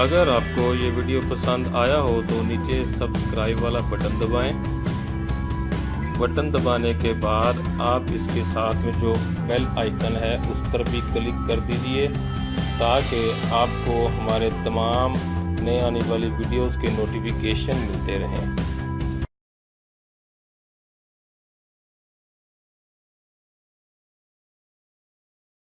अगर आपको ये वीडियो पसंद आया हो तो नीचे सब्सक्राइब वाला बटन दबाएं। बटन दबाने के बाद आप इसके साथ में जो बेल आइकन है उस पर भी क्लिक कर दीजिए ताकि आपको हमारे तमाम नए आने वाली वीडियोस के नोटिफिकेशन मिलते रहें।